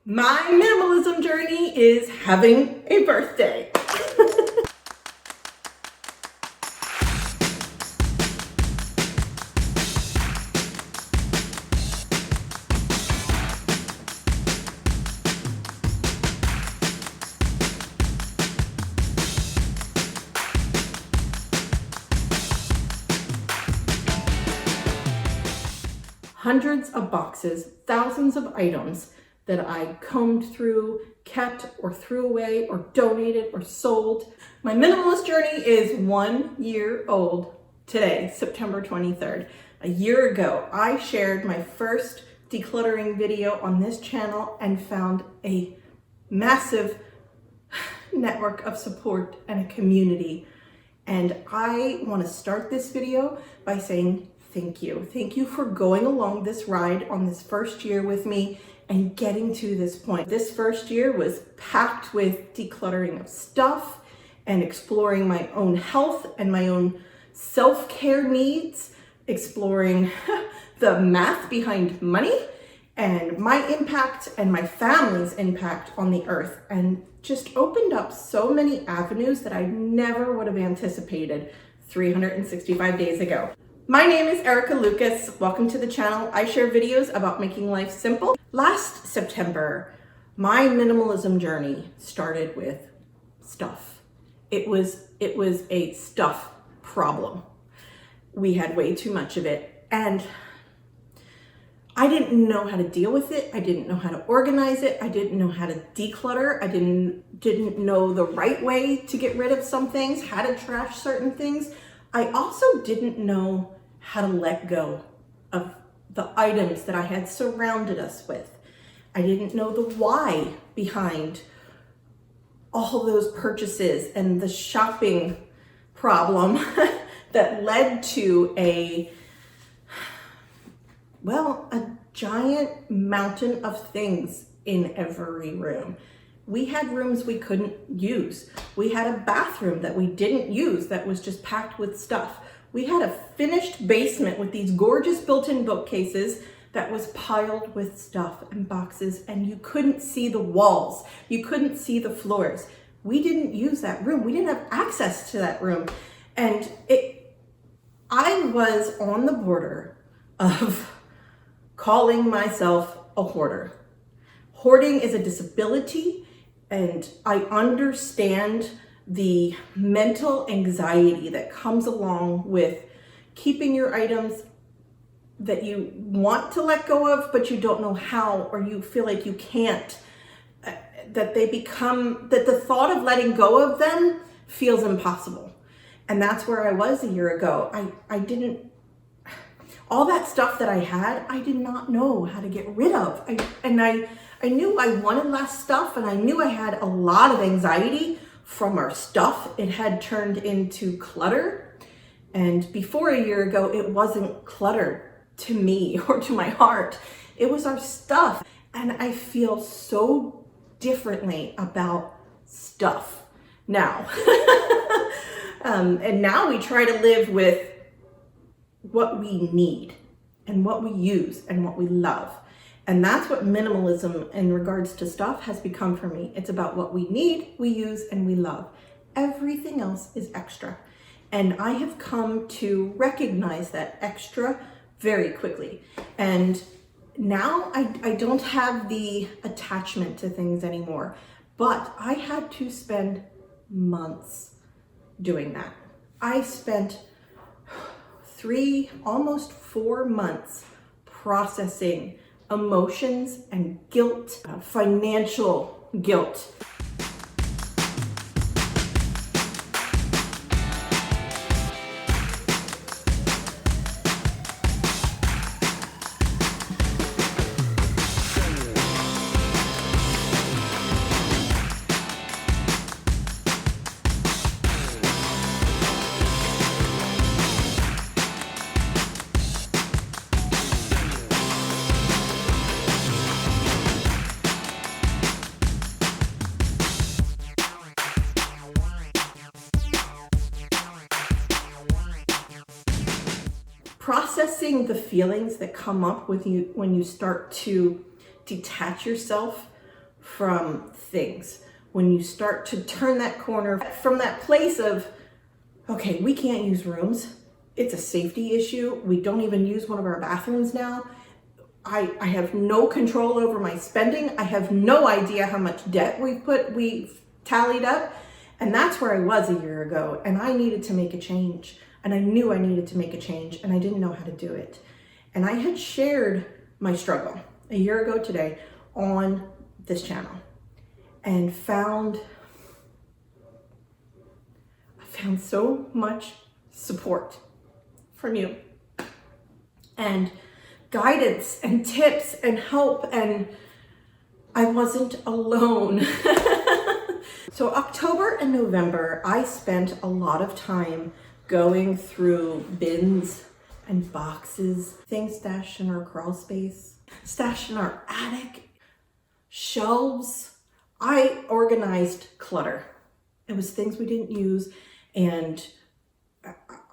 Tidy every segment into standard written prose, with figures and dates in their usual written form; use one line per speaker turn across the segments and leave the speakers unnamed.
My minimalism journey is having a birthday. Hundreds of boxes, thousands of items that I combed through, kept, or threw away, or donated, or sold. My minimalist journey is 1 year old today, September 23rd. A year ago, I shared my first decluttering video on this channel and found a massive network of support and a community. And I want to start this video by saying thank you. Thank you for going along this ride on this first year with me and getting to this point. This first year was packed with decluttering of stuff and exploring my own health and my own self-care needs, exploring the math behind money and my impact and my family's impact on the earth, and just opened up so many avenues that I never would have anticipated 365 days ago. My name is Erica Lucas. Welcome to the channel. I share videos about making life simple. Last September, my minimalism journey started with stuff. It was a stuff problem. We had way too much of it, and I didn't know how to deal with it. I didn't know how to organize it. I didn't know how to declutter. I didn't know the right way to get rid of some things, how to trash certain things. I also didn't know how to let go of the items that I had surrounded us with. I didn't know the why behind all those purchases and the shopping problem that led to a giant mountain of things in every room. We had rooms we couldn't use. We had a bathroom that we didn't use that was just packed with stuff. We had a finished basement with these gorgeous built-in bookcases that was piled with stuff and boxes, and you couldn't see the walls. You couldn't see the floors. We didn't use that room. We didn't have access to that room. And I was on the border of calling myself a hoarder. Hoarding is a disability, and I understand the mental anxiety that comes along with keeping your items that you want to let go of, but you don't know how, or you feel like you can't, that the thought of letting go of them feels impossible. And that's where I was a year ago. All that stuff that I had, I did not know how to get rid of. I knew I wanted less stuff, and I knew I had a lot of anxiety from our stuff. It had turned into clutter. And before a year ago, it wasn't clutter to me or to my heart. It was our stuff. And I feel so differently about stuff now. And now we try to live with what we need and what we use and what we love. And that's what minimalism in regards to stuff has become for me. It's about what we need, we use, and we love. Everything else is extra. And I have come to recognize that extra very quickly. And now I don't have the attachment to things anymore, but I had to spend months doing that. I spent almost 4 months processing emotions and guilt, financial guilt. Processing the feelings that come up with you when you start to detach yourself from things. When you start to turn that corner from that place of, okay, we can't use rooms. It's a safety issue. We don't even use one of our bathrooms now. I have no control over my spending. I have no idea how much debt we've tallied up. And that's where I was a year ago. And I needed to make a change. And I knew I needed to make a change, and I didn't know how to do it. And I had shared my struggle a year ago today on this channel and I found so much support from you and guidance and tips and help, and I wasn't alone. So October and November, I spent a lot of time going through bins and boxes, things stashed in our crawl space, stashed in our attic, shelves. I organized clutter. It was things we didn't use, and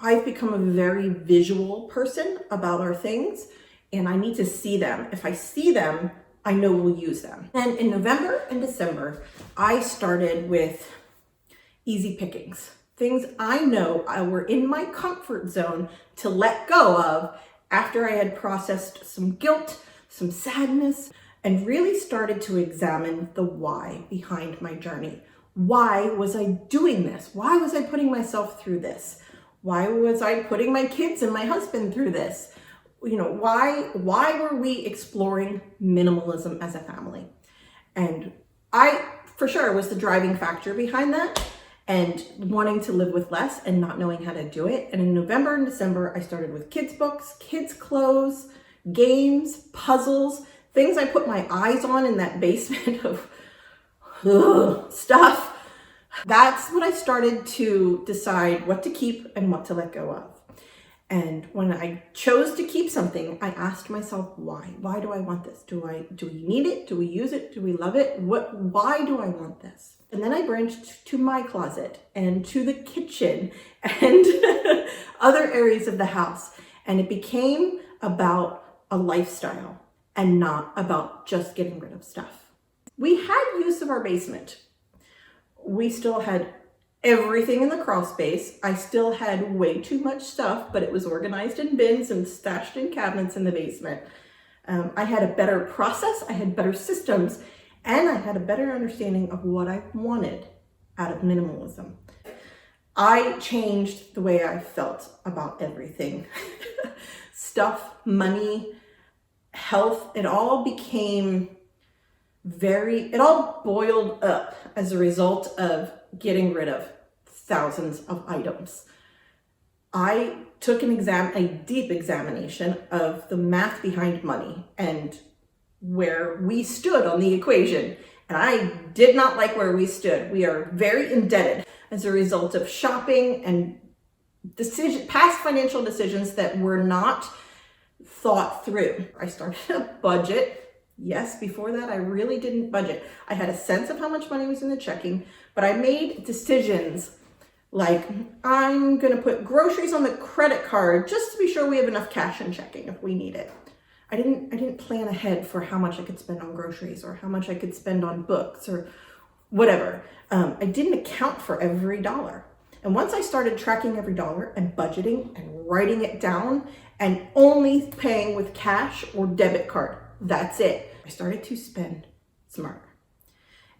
I've become a very visual person about our things, and I need to see them. If I see them, I know we'll use them. And in November and December, I started with easy pickings. Things I know were in my comfort zone to let go of after I had processed some guilt, some sadness, and really started to examine the why behind my journey. Why was I doing this? Why was I putting myself through this? Why was I putting my kids and my husband through this? You know, why were we exploring minimalism as a family? And I, for sure, was the driving factor behind that, and wanting to live with less and not knowing how to do it. And in November and December, I started with kids' books, kids' clothes, games, puzzles, things I put my eyes on in that basement of stuff. That's when I started to decide what to keep and what to let go of. And when I chose to keep something, I asked myself, why? Why do I want this? Do we need it? Do we use it? Do we love it? Why do I want this? And then I branched to my closet and to the kitchen and other areas of the house. And it became about a lifestyle and not about just getting rid of stuff. We had use of our basement. We still had everything in the crawl space. I still had way too much stuff, but it was organized in bins and stashed in cabinets in the basement. I had a better process, I had better systems, and I had a better understanding of what I wanted out of minimalism. I changed the way I felt about everything. Stuff, money, health, it all boiled up as a result of getting rid of thousands of items. I took a deep examination of the math behind money and where we stood on the equation. And I did not like where we stood. We are very indebted as a result of shopping and past financial decisions that were not thought through. I started a budget. Yes, before that, I really didn't budget. I had a sense of how much money was in the checking, but I made decisions like, I'm going to put groceries on the credit card just to be sure we have enough cash in checking if we need it. I didn't plan ahead for how much I could spend on groceries or how much I could spend on books or whatever. I didn't account for every dollar. And once I started tracking every dollar and budgeting and writing it down and only paying with cash or debit card, that's it. I started to spend smarter.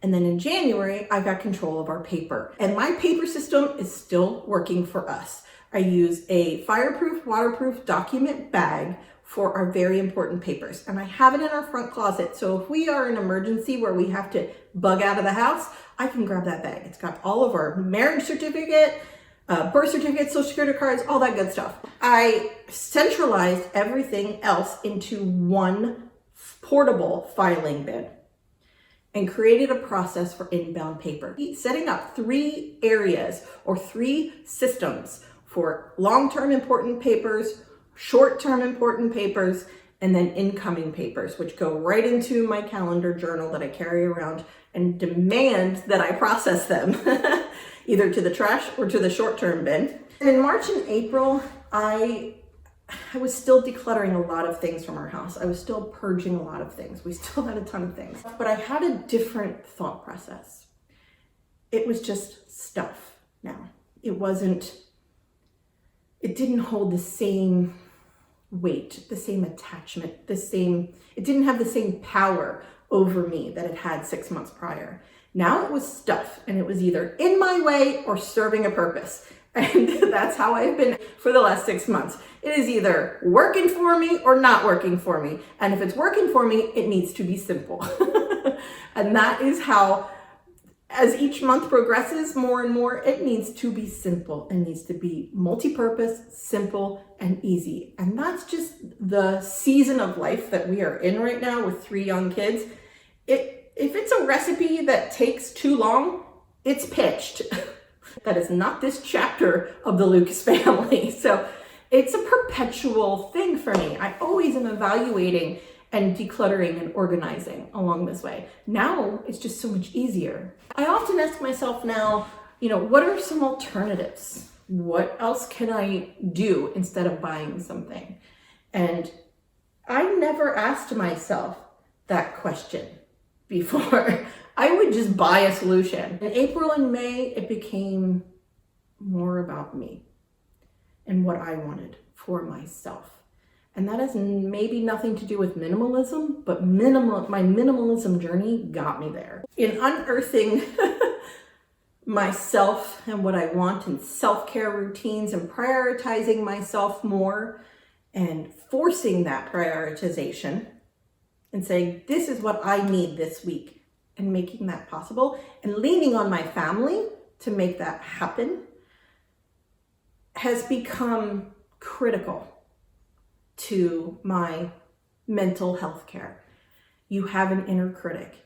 And then in January, I got control of our paper. And my paper system is still working for us. I use a fireproof, waterproof document bag for our very important papers. And I have it in our front closet. So if we are in an emergency where we have to bug out of the house, I can grab that bag. It's got all of our marriage certificate, birth certificate, social security cards, all that good stuff. I centralized everything else into one portable filing bin and created a process for inbound paper. Setting up 3 areas or 3 systems for long-term important papers, short-term important papers, and then incoming papers, which go right into my calendar journal that I carry around and demand that I process them either to the trash or to the short-term bin. And in March and April, I I was still decluttering a lot of things from our house. I was still purging a lot of things. We still had a ton of things, but I had a different thought process. It was just stuff now. It didn't hold the same weight, the same attachment, it didn't have the same power over me that it had 6 months prior. Now it was stuff, and it was either in my way or serving a purpose. And that's how I've been for the last 6 months. It is either working for me or not working for me. And if it's working for me, it needs to be simple. And that is how, as each month progresses more and more, it needs to be simple. It needs to be multi-purpose, simple, and easy. And that's just the season of life that we are in right now with 3 young kids. If it's a recipe that takes too long, it's pitched. That is not this chapter of the Lucas family. So it's a perpetual thing for me. I always am evaluating and decluttering and organizing along this way. Now it's just so much easier. I often ask myself now, what are some alternatives? What else can I do instead of buying something? And I never asked myself that question before. I would just buy a solution. In April and May, it became more about me and what I wanted for myself. And that has maybe nothing to do with minimalism, but my minimalism journey got me there. In unearthing myself and what I want in self-care routines and prioritizing myself more and forcing that prioritization and saying, this is what I need this week, and making that possible and leaning on my family to make that happen has become critical to my mental health care. You have an inner critic,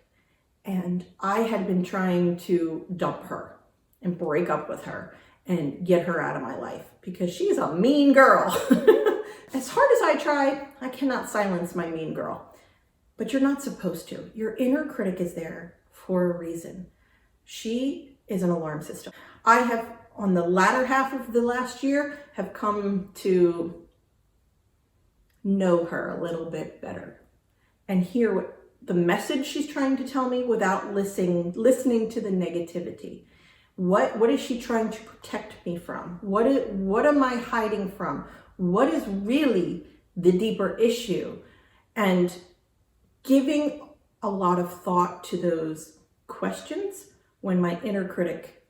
and I had been trying to dump her and break up with her and get her out of my life because she's a mean girl. As hard as I try, I cannot silence my mean girl. But you're not supposed to. Your inner critic is there for a reason. She is an alarm system. I have, on the latter half of the last year, have come to know her a little bit better and hear what the message she's trying to tell me without listening to the negativity. What is she trying to protect me from? What am I hiding from? What is really the deeper issue? And giving a lot of thought to those questions when my inner critic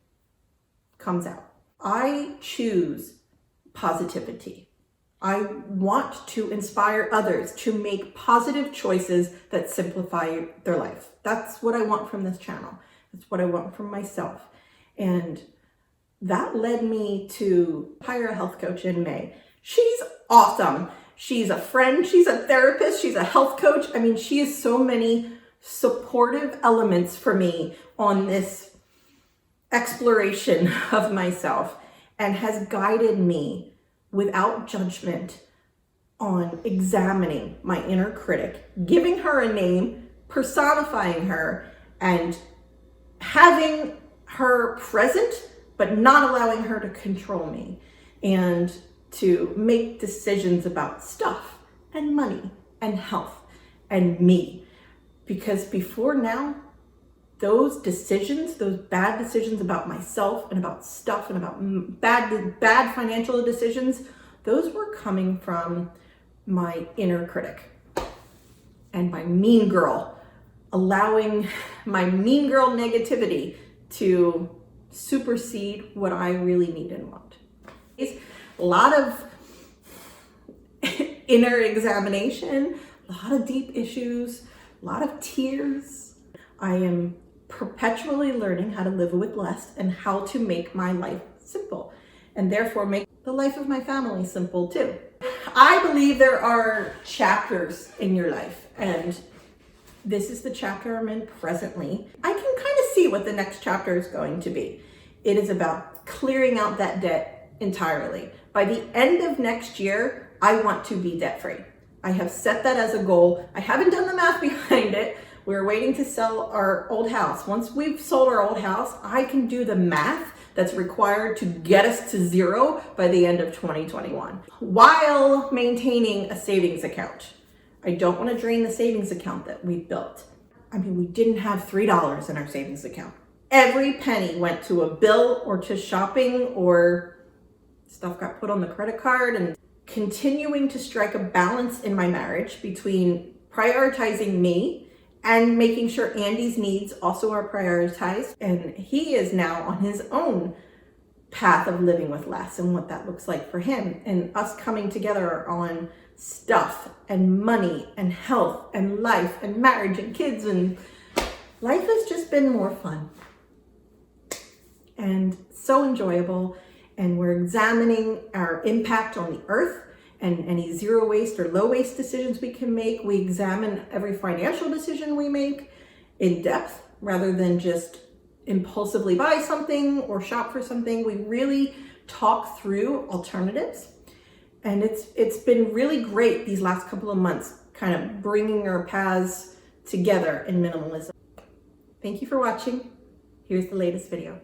comes out. I choose positivity. I want to inspire others to make positive choices that simplify their life. That's what I want from this channel. That's what I want from myself. And that led me to hire a health coach in May. She's awesome. She's a friend, she's a therapist, she's a health coach. I mean, she has so many supportive elements for me on this exploration of myself and has guided me without judgment on examining my inner critic, giving her a name, personifying her, and having her present, but not allowing her to control me. And to make decisions about stuff and money and health and me. Because before now, those decisions, those bad decisions about myself and about stuff and about bad financial decisions, those were coming from my inner critic and my mean girl, allowing my mean girl negativity to supersede what I really need and want. A lot of inner examination, a lot of deep issues, a lot of tears. I am perpetually learning how to live with less and how to make my life simple, and therefore make the life of my family simple too. I believe there are chapters in your life, and this is the chapter I'm in presently. I can kind of see what the next chapter is going to be. It is about clearing out that debt entirely. By the end of next year, I want to be debt-free. I have set that as a goal. I haven't done the math behind it. We're waiting to sell our old house. Once we've sold our old house, I can do the math that's required to get us to zero by the end of 2021, while maintaining a savings account. I don't want to drain the savings account that we've built. I mean, we didn't have $3 in our savings account. Every penny went to a bill or to shopping, or stuff got put on the credit card. And continuing to strike a balance in my marriage between prioritizing me and making sure Andy's needs also are prioritized. And he is now on his own path of living with less and what that looks like for him. And us coming together on stuff and money and health and life and marriage and kids, and life has just been more fun and so enjoyable. And we're examining our impact on the earth and any zero waste or low waste decisions we can make. We examine every financial decision we make in depth rather than just impulsively buy something or shop for something. We really talk through alternatives. And it's been really great these last couple of months, kind of bringing our paths together in minimalism. Thank you for watching. Here's the latest video.